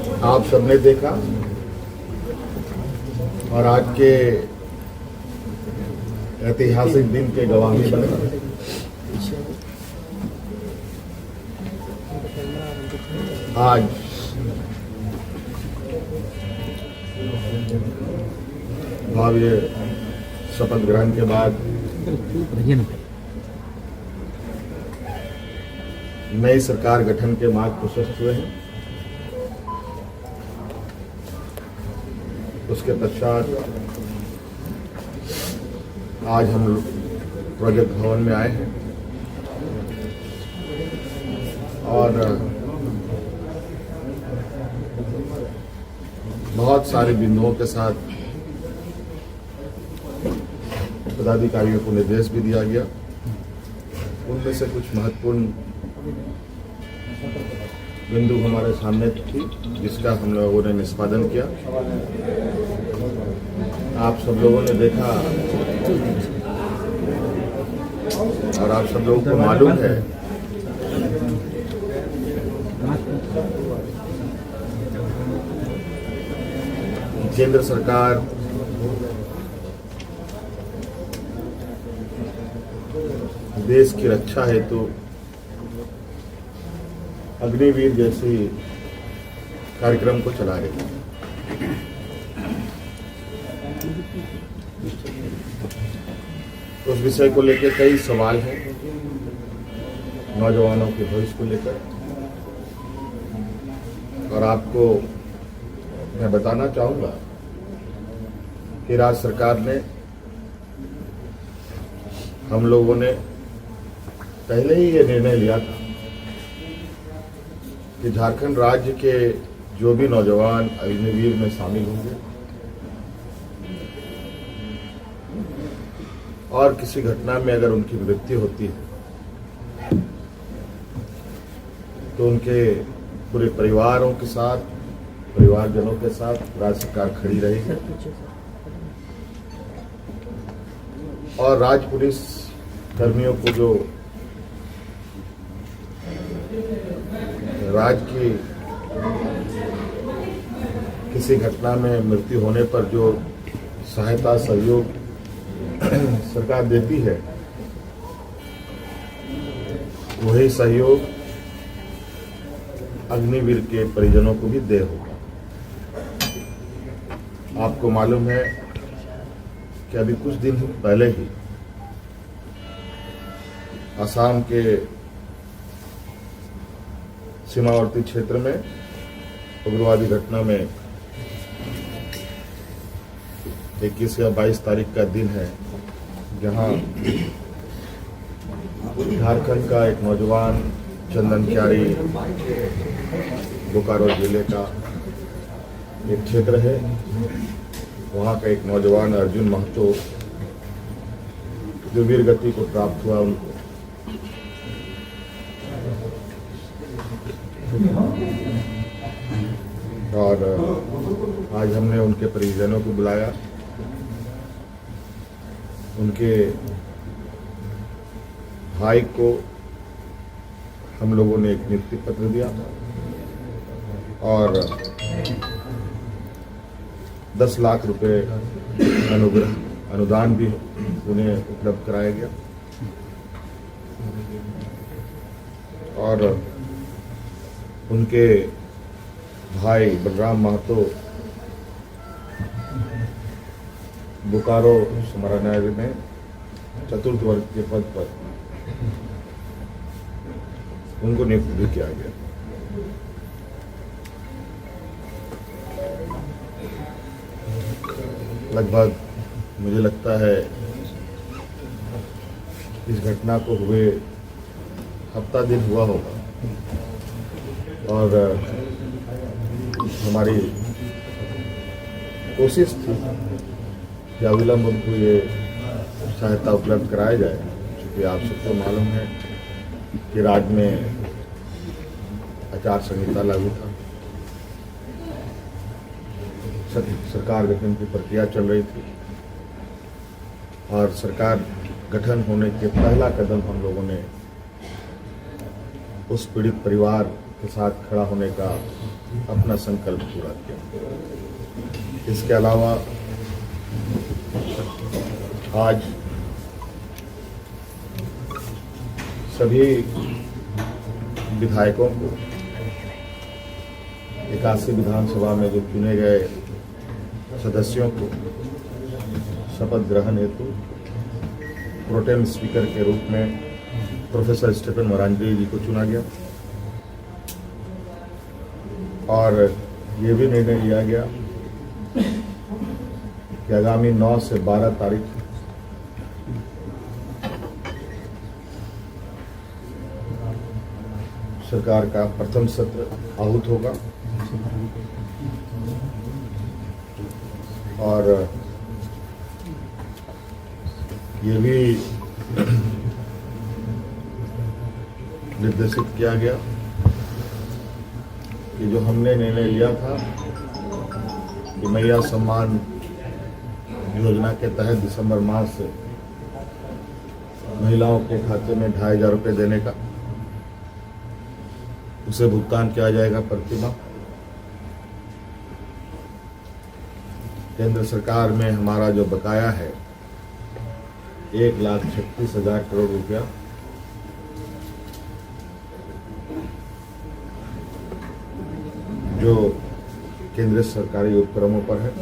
आप सबने देखा और आज के ऐतिहासिक दिन के गवाही बने। आज भव्य शपथ ग्रहण के बाद नई सरकार गठन के मार्ग प्रशस्त हुए हैं। उसके पश्चात आज हम प्रोजेक्ट भवन में आए हैं और बहुत सारे बिंदुओं के साथ पदाधिकारियों को निर्देश भी दिया गया। उनमें से कुछ महत्वपूर्ण बिंदु हमारे सामने थी जिसका हम लोगों ने निष्पादन किया। आप सब लोगों ने देखा और आप सब लोगों को मालूम है केंद्र सरकार देश की रक्षा हेतु अग्निवीर जैसी कार्यक्रम को चला रही है। उस विषय को लेकर कई सवाल हैं नौजवानों के भविष्य को लेकर, और आपको मैं बताना चाहूंगा कि राज्य सरकार ने, हम लोगों ने पहले ही ये निर्णय लिया था कि झारखंड राज्य के जो भी नौजवान अग्निवीर में शामिल होंगे और किसी घटना में अगर उनकी मृत्यु होती है तो उनके पूरे परिवारों के साथ, परिवारजनों के साथ राज्य सरकार खड़ी रहेगी और राज्य पुलिस कर्मियों को जो राज्य की किसी घटना में मृत्यु होने पर जो सहायता सहयोग सरकार देती है, वही सहयोग अग्निवीर के परिजनों को भी दे होगा। आपको मालूम है कि अभी कुछ दिन पहले ही असम के सीमावर्ती क्षेत्र में उग्रवादी घटना में 21 या 22 तारीख का दिन है, जहां झारखंड का एक नौजवान चंदन क्यारी, बोकारो जिले का एक क्षेत्र है, वहां का एक नौजवान अर्जुन महतो जो वीर गति को प्राप्त हुआ, उनको और आज हमने उनके परिजनों को बुलाया। उनके भाई को हम लोगों ने एक नियुक्ति पत्र दिया और 10 लाख रुपए अनुदान भी उन्हें उपलब्ध कराया गया और उनके भाई बलराम महतो बोकारो समरानगर में चतुर्थ वर्ग के पद पर उनको नियुक्त भी किया गया। लगभग मुझे लगता है इस घटना को हुए हफ्ता दिन हुआ होगा और हमारी कोशिश थी कि अविलंब उनको ये सहायता उपलब्ध कराया जाए, क्योंकि आप सबको मालूम है कि राज्य में आचार संहिता लागू था, सरकार गठन की प्रक्रिया चल रही थी और सरकार गठन होने के पहला कदम हम लोगों ने उस पीड़ित परिवार के साथ खड़ा होने का अपना संकल्प पूरा किया। इसके अलावा आज सभी विधायकों को 81 विधानसभा में जो चुने गए सदस्यों को शपथ ग्रहण हेतु प्रोटेम स्पीकर के रूप में प्रोफेसर स्टीफन मरांडी जी को चुना गया और ये भी निर्णय लिया गया कि आगामी 9 से 12 तारीख सरकार का प्रथम सत्र आहूत होगा और ये भी निर्देशित किया गया कि जो हमने निर्णय लिया था कि मैया सम्मान योजना के तहत दिसंबर माह से महिलाओं के खाते में 2500 रुपये देने का, उसे भुगतान किया जाएगा प्रति माह। केंद्र सरकार में हमारा जो बकाया है 1,36,000 करोड़ रुपया, जो केंद्रीय सरकारी उपक्रमों पर है,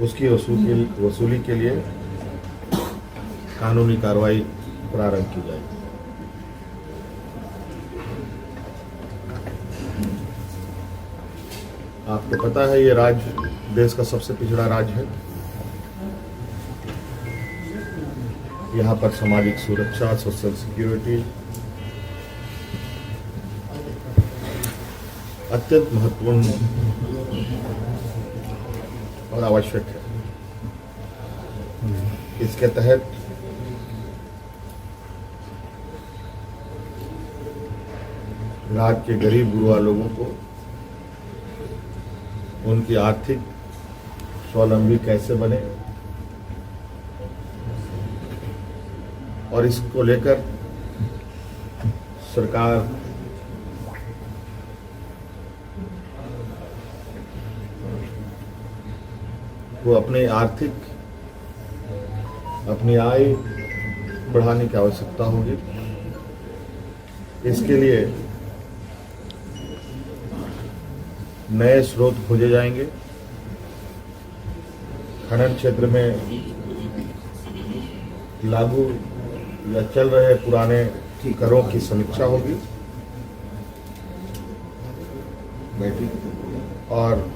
उसकी वसूली के लिए कानूनी कार्रवाई प्रारंभ की जाएगी। आपको पता है ये राज्य देश का सबसे पिछड़ा राज्य है। यहाँ पर सामाजिक सुरक्षा, सोशल सिक्योरिटी अत्यंत महत्वपूर्ण और आवश्यक है। इसके तहत राज्य के गरीब गुरुआ लोगों को उनकी आर्थिक स्वावलंबी कैसे बने और इसको लेकर सरकार को अपनी आय बढ़ाने की आवश्यकता होगी। इसके लिए नए स्रोत खोजे जाएंगे। खनन क्षेत्र में लागू या चल रहे पुराने करों की समीक्षा होगी और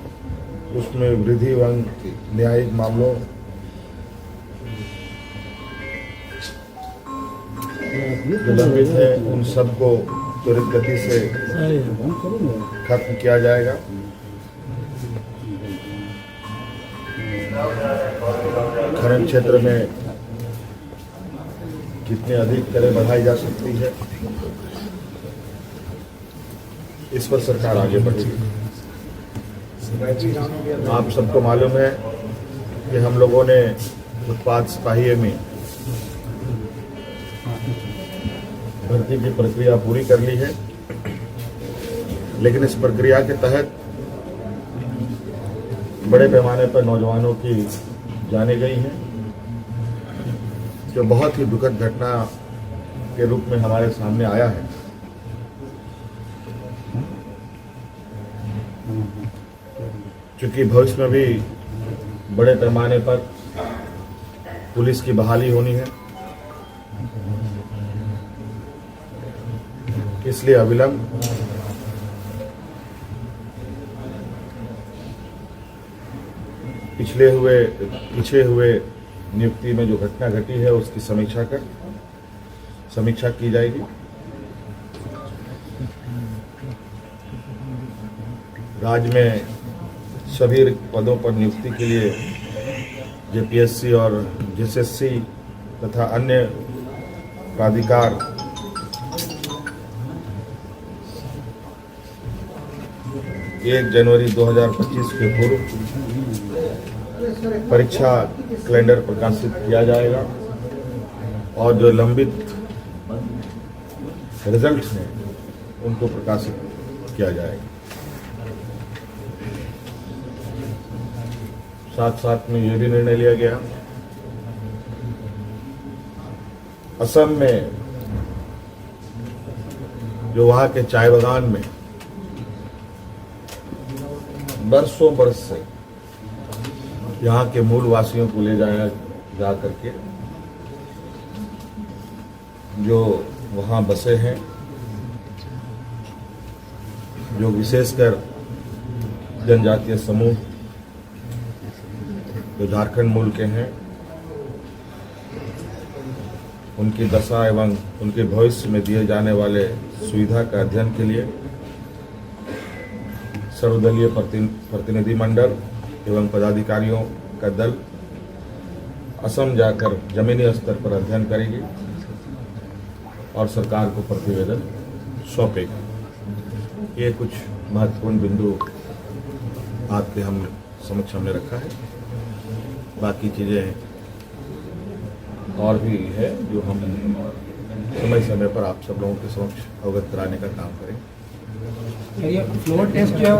उसमें वृद्धि एवं न्यायिक मामलों जो लंबित है उन सबको त्वरित गति से खत्म किया जाएगा। खनन क्षेत्र में कितने अधिक करें बढ़ाई जा सकती है, इस पर सरकार आगे बढ़ेगी। आप सबको मालूम है कि हम लोगों ने उत्पाद सिपाही में भर्ती की प्रक्रिया पूरी कर ली है, लेकिन इस प्रक्रिया के तहत बड़े पैमाने पर नौजवानों की जाने गई हैं, जो बहुत ही दुखद घटना के रूप में हमारे सामने आया है। क्योंकि भविष्य में भी बड़े पैमाने पर पुलिस की बहाली होनी है, इसलिए अविलंब पीछे हुए नियुक्ति में जो घटना घटी है उसकी समीक्षा की जाएगी। राज्य में सभी पदों पर नियुक्ति के लिए जेपीएससी और जेएसएससी तथा अन्य प्राधिकार 1 जनवरी 2025 के पूर्व परीक्षा कैलेंडर प्रकाशित किया जाएगा और जो लंबित रिजल्ट्स हैं उनको प्रकाशित किया जाएगा। साथ साथ में ये भी निर्णय लिया गया, असम में जो वहाँ के चाय बागान में बरसों बरस से यहाँ के मूल वासियों को ले जाया जा करके जो वहाँ बसे हैं, जो विशेषकर जनजातीय समूह जो झारखंड मूल के हैं, उनकी दशा एवं उनके भविष्य में दिए जाने वाले सुविधा का अध्ययन के लिए सर्वदलीय प्रतिनिधि मंडल एवं पदाधिकारियों का दल असम जाकर जमीनी स्तर पर अध्ययन करेगी और सरकार को प्रतिवेदन सौंपेगी। ये कुछ महत्वपूर्ण बिंदु आपके हम समक्ष हमने रखा है। बाकी चीज़ें और भी है जो हम समय समय पर आप सब लोगों के समक्ष अवगत कराने का काम करें। ये फ्लोर टेस्ट जो है